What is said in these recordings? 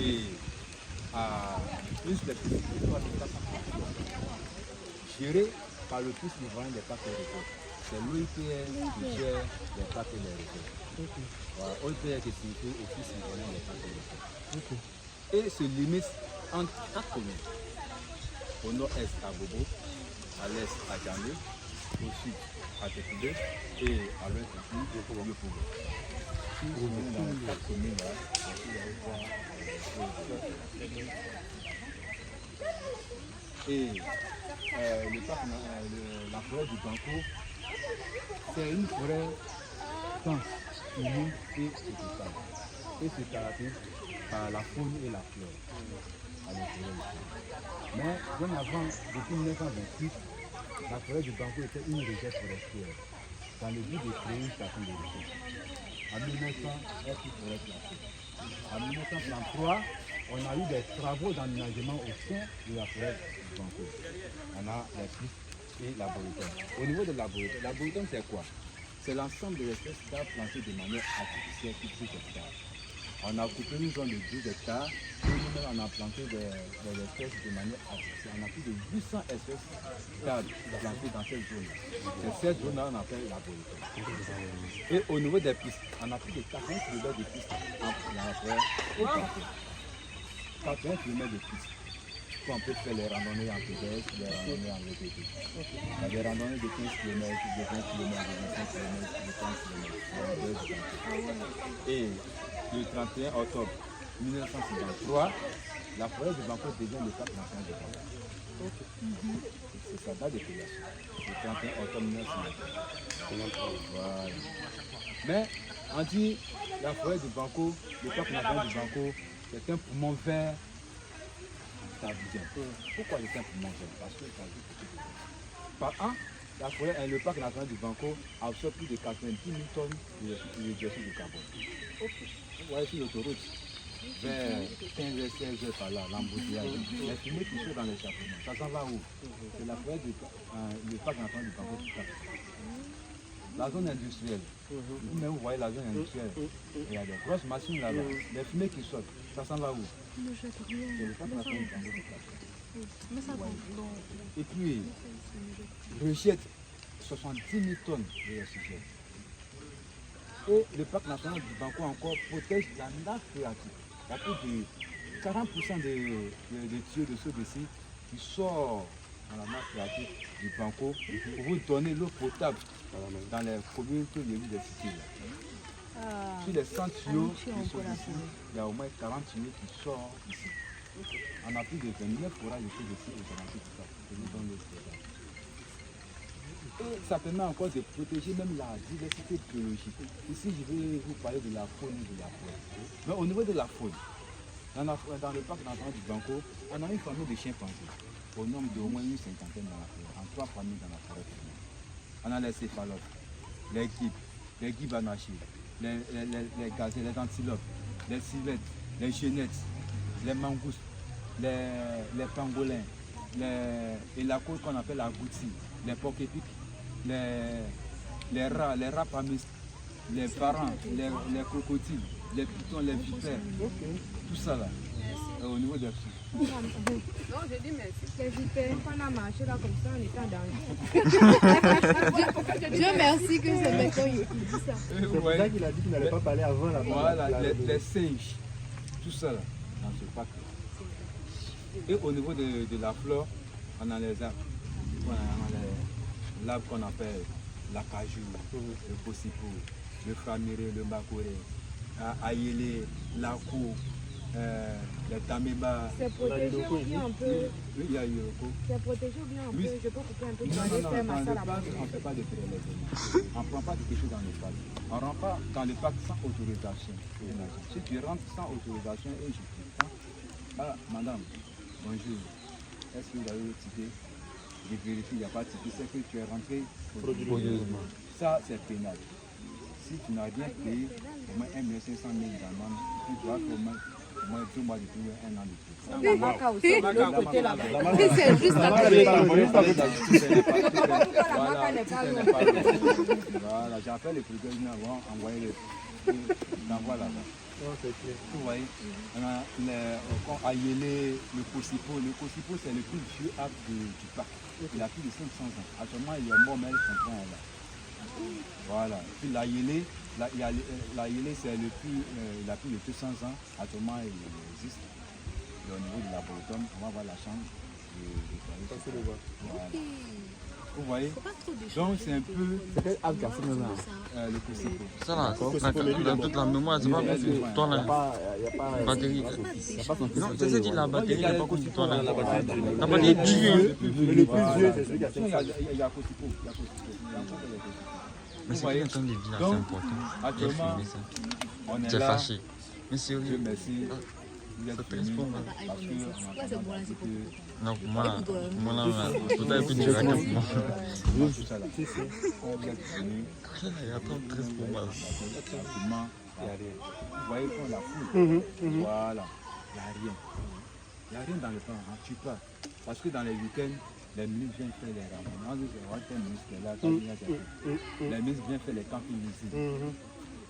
et à une superficie de 3400 gérée par l'Office ivoirien des parcs et réserves. C'est l'OIPR qui gère les parcs et les réserves. Voilà, OIPR qui signifie Office ivoirien des parcs et réserves. Et se limite entre 4 communes. Au nord-est à Bobo, à l'est à Djamé, au sud à Tekoude et à l'ouest à Yopogo. Si vous venez dans les 4 communes là, vous allez voir et le parc, la forêt du Banco, c'est une forêt dense, humide et tropicale. Et se caractérise par la faune et la flore à l'intérieur. Mais bien avant, depuis 1928, la forêt du Banco était une réserve forestière dans le but de créer une station de recherche. En 1900, elle fut forêt classée. En 1933, on a eu des travaux d'aménagement au sein de la forêt du Banco. On a les pistes et l'arboretum. Au niveau de l'arboretum, c'est quoi? C'est l'ensemble des espèces d'arbres plantés de manière artificielle sur 10 hectares. On a coupé une zone de 12 hectares et nous-mêmes on a planté des espèces de manière artificielle. On a plus de 800 espèces d'arbres plantées dans cette zone. C'est cette zone-là qu'on appelle l'arboretum. Et au niveau des pistes, on a plus de 80 km de pistes dans la forêt au Banco. 80 km de pistes. On peut faire les randonnées en pédestre, les randonnées en VTT. Il y a des randonnées de 15 km, de 20 km, de 25 km, de 30 km. Et le 31 octobre 1953, la forêt du Banco devient le parc national de Banco. C'est sa date de création. Le 31 octobre 1953. Voilà. Mais on dit la forêt du Banco, le parc national du Banco, c'est un poumon vert. Pourquoi le simple manger? Parce que ça dit par an, la forêt, le parc national du Banco absorbe plus de 90 000 tonnes de dioxyde de carbone. Vous voyez sur l'autoroute, vers 15 h 16 h par là, l'embouteillage, les fumées qui sont dans l'échappement, ça s'en va où? C'est la forêt du parc national du Banco qui tape. La zone industrielle, vous-même vous voyez la zone industrielle, il y a des grosses machines là-bas, les fumées qui sortent, ça s'en va où? C'est le parc national du Banco qui tape. Et puis, rejette 70 000 tonnes de recyclage. Et le parc national du Banco encore protège la nappe phréatique. Il y a plus de 40% des tuyaux de ceux-ci qui sortent dans la nappe phréatique du Banco pour vous donner l'eau potable dans les communes que j'ai vu des cités. Sur les 100 tuyaux qui sont ici, il y a au moins 40 tuyaux qui sortent ici. On a plus de 29 forages de ceux-ci au Sénégal tout ça. Je vous donne l'eau potable. Et ça permet encore de protéger même la diversité biologique. Ici, je vais vous parler de la faune et de la flore. Mais au niveau de la faune, dans le parc national du Banco, on a une famille de chimpanzés, au nombre d'au moins une cinquantaine dans la forêt, en 3 familles dans la forêt. On a les céphalopes, les guibanachés, les gazelles, les antilopes, les civettes, les genettes, les mangoustes, les pangolins, et la côte qu'on appelle la goutti, les porcs-épics, les rats pamis, les parents, les crocodiles, les pitons, les vipères, tout ça là, au niveau des filles. Non, j'ai dit merci. Les vipères, on a marché là comme ça, on était en danger. Dieu merci que c'est maintenant qui dit ça. C'est pour ça qu'il a dit qu'il n'allait pas parler avant la Voilà, les singes, tout ça là, dans ce parc. Et au niveau de la flore, on a les arbres. On a l'arbre qu'on appelle l'acajou, le bossipo, le framiré, le makoré, aïelé, l'akou, les tamébas. C'est protégé ou bien un peu? Oui, il y a Yoko. C'est protégé ou bien un peu? Je peux couper un peu? Non, dans le parc, on ne fait pas de prélèvement. On ne prend pas quelque chose dans le parc. On ne rentre pas dans le parc sans autorisation. Si tu rentres sans autorisation et je te prends, ah, madame, bonjour, est-ce que vous avez ticket? Je vérifie, il n'y a pas de ticket, c'est que tu es rentré frauduleusement. Ça, c'est pénal. Si tu n'as rien payé, au moins 1 500 000 d'amende, tu dois au moins 2 mois de prison, 1 an de prison. La maca aussi, de l'autre côté là. C'est juste à côté. Voilà, j'appelle les procureurs, ils vont envoyer l'envoi là-bas. Vous voyez, on a à Yélé, le Kosipo. Le Kosipo, c'est le plus vieux arbre du parc. Il a plus de 500 ans. Actuellement, il est mort, mais ils sont là. Voilà. Puis la Yélé, la Yélé, c'est le plus, il a plus de 200 ans. Actuellement, il existe. Et au niveau de la Bretonne, on va voir la chambre. Voilà. Vous voyez? Donc c'est un peu le Kosipo. Ça là, dans toute la mémoire, c'est pas comme toi là. Batterie. Non, je t'ai dit la batterie, n'est pas comme toi là. La batterie est dure. Le plus vieux, c'est celui qui a 500 ans. Il y a Kosipo. Mais c'est ce que tu as dit là, c'est important. Actuellement, on est J'ai là. fâché. Mais Dieu sérieux. merci. Vous êtes venus parce que Non, pour moi là, peut-être plus direct pour moi. vous êtes venus. Il y a trop de stress pour moi. Absolument, il n'y a rien. Vous voyez comme la foule. Voilà, il n'y a rien. Il n'y a rien dans le plan, tu pars. Parce que dans les week-ends, les ministres viennent faire les ramenements. Les ministres viennent faire les campings ici.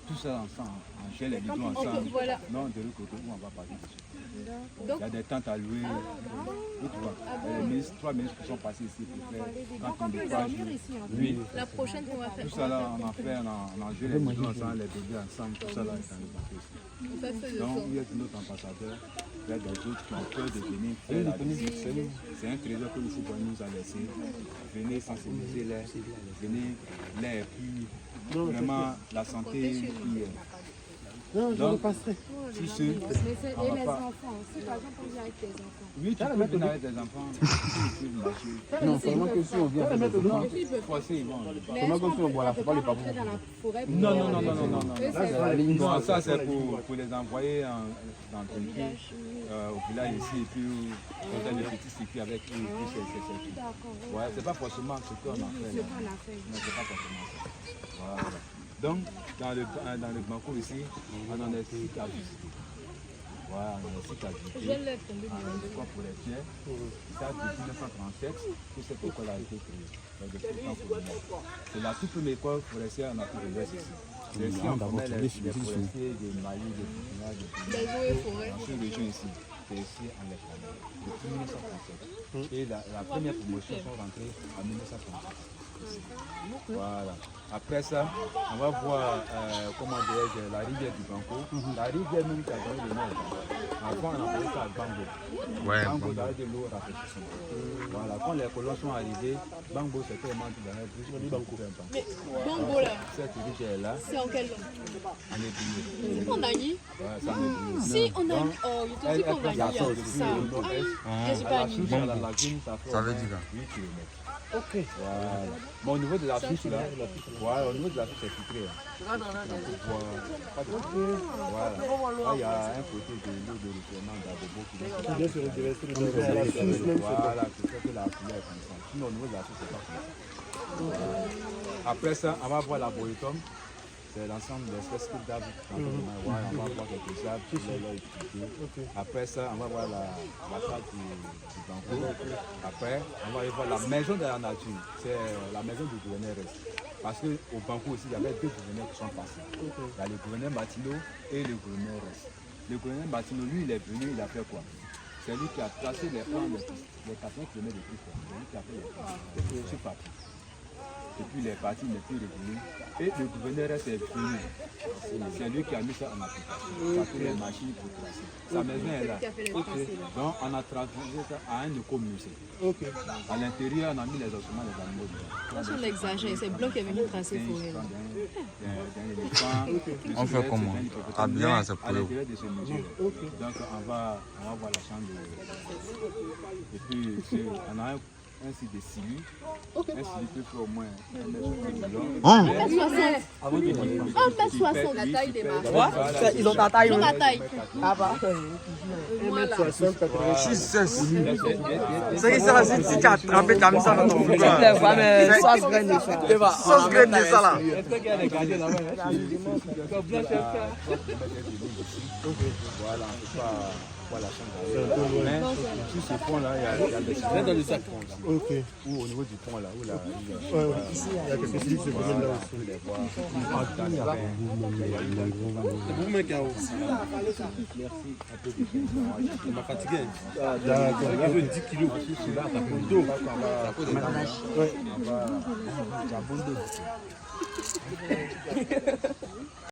Tout ça ensemble, on gère les bidons ensemble. Voilà. Non, de l'autre côté, où on va parler dessus. Il y a des tentes à louer. Et tu vois, trois ministres qui sont passés ici pour faire camping de 3 jours. Oui. La prochaine qu'on va faire. Tout ça là, on en fait, on en gère les bidons ensemble, les bébés ensemble, tout ça là est dans le bateau ici. Donc, il y a notre ambassadeur, il y a des autres qui ont peur de venir faire la visite. C'est un trésor que le football nous a laissé. Venez sensibiliser les, venez les, puis vraiment la santé. Non, je Donc, passerai. si ceux, Mais c'est on va les pas. enfants. Si par exemple on vient avec tes enfants. Oui, tu peux venir avec tes enfants. Tu peux marcher. Non, seulement que si on vient avec les enfants, Forcément, ils vont. seulement que si on voit la, c'est pas les Dans papous. la forêt. Non. Eux, c'est Non, ça c'est pour les envoyer dans le village, au village ici, et puis quand il y a des petits circuits avec eux, et puis c'est tout. Ouais, c'est pas forcément ce qu'on a fait. Là. Non, c'est pas forcément ça. Voilà. Donc, dans le Banco ici, on en a 6 à visiter. Voilà, on a 6 à visiter. Quoi pour les pierres, ça depuis 1937 que cette école a été créée. C'est la toute première école forestière en Afrique de l'Ouest ici. C'est ici on formait les forestiers, des Mali, des Burkina, des dans cette région ici. C'est ici en Espagne, depuis 1937. Et la première promotion sont rentrées en 1937. Voilà. Après ça, on va voir comment dirais-je, la rivière du Banco. La rivière même qui a donné le nom. Avant, on appelait ça Bango. Ouais, Bango d'aller de l'eau rafraîchissante. Voilà. Quand les colons sont arrivés, Bango c'était vraiment qui donnait plus de Bango. Bongo là, Cette rivière là, c'est en quelle langue? en ébouillé. C'est en Nani? Ouais, ça en ébouillé. Si, on a. Oh, il te dit qu'on a Elle dit passe ça. depuis le nord-est. À la source, à la lagune, Ça veut dire 8 km. Ok. Voilà. Mais au niveau de la source, là, voilà, au niveau de la source, c'est filtré. Voilà. Là, il y a un côté de l'eau de l'océan d'Abobo qui vient se rediverser dans la source même. Voilà, qui fait que la couleur est comme ça. Sinon, au niveau de la source, c'est pas comme ça. Voilà. Après ça, on va voir l'arboretum. C'est l'ensemble des espèces d'arbres. Voilà, on va voir quelques arbres qui sont là expliqués. Après ça, on va voir la salle du Banco. Après, on va aller voir la maison de la nature. C'est la maison du gouverneur Rest. Parce qu'au Banco aussi, il y avait 2 gouverneurs qui sont passés. Il y a le gouverneur Martino et le gouverneur Rest. Le gouverneur Martino, lui, il est venu, il a fait quoi? C'est lui qui a tracé les plans des 80 km de plus. C'est lui qui a fait les plans sur papier. Et puis les partis n'est plus revenu. Et le gouverneur est venu. C'est lui qui a mis ça en application. Ça fait les machines pour tracer. Sa maison est là. Donc on a traduit ça à un écomusée. À l'intérieur, on a mis les ossements des animaux dedans. On exagère, c'est Blanc qui est venu tracer forêt. On fait comment? Ah bien, là, c'est pour à eux. l'intérieur de ce musée. Donc on va voir la chambre de... Et puis on a un site de Sili. Un Sili peut faire au moins 1 mètre de long. 1m60. La taille des marches. Ils ont ta taille. Ils ont ma taille. Ah bah. 1m60, 80. 6, 16. C'est que ça, c'est si tu as attrapé comme ça dans ton C'est frère. vrai, mais sauce graine de ça. Sauce graine de ça là. Est-ce qu'il y a des gardiens là-bas? Voilà, on peut pas voir la chambre. Mais sur ce pont-là, il y a des Là, dans le sac. Ok. ou au niveau du pont là, où là, Ici, il y a quelques slips, c'est pas là aussi. C'est pour moi qui a aussi. Il m'a fatigué. D'accord. Il y avait 10 kilos. Là, ça compte d'eau. Ouais.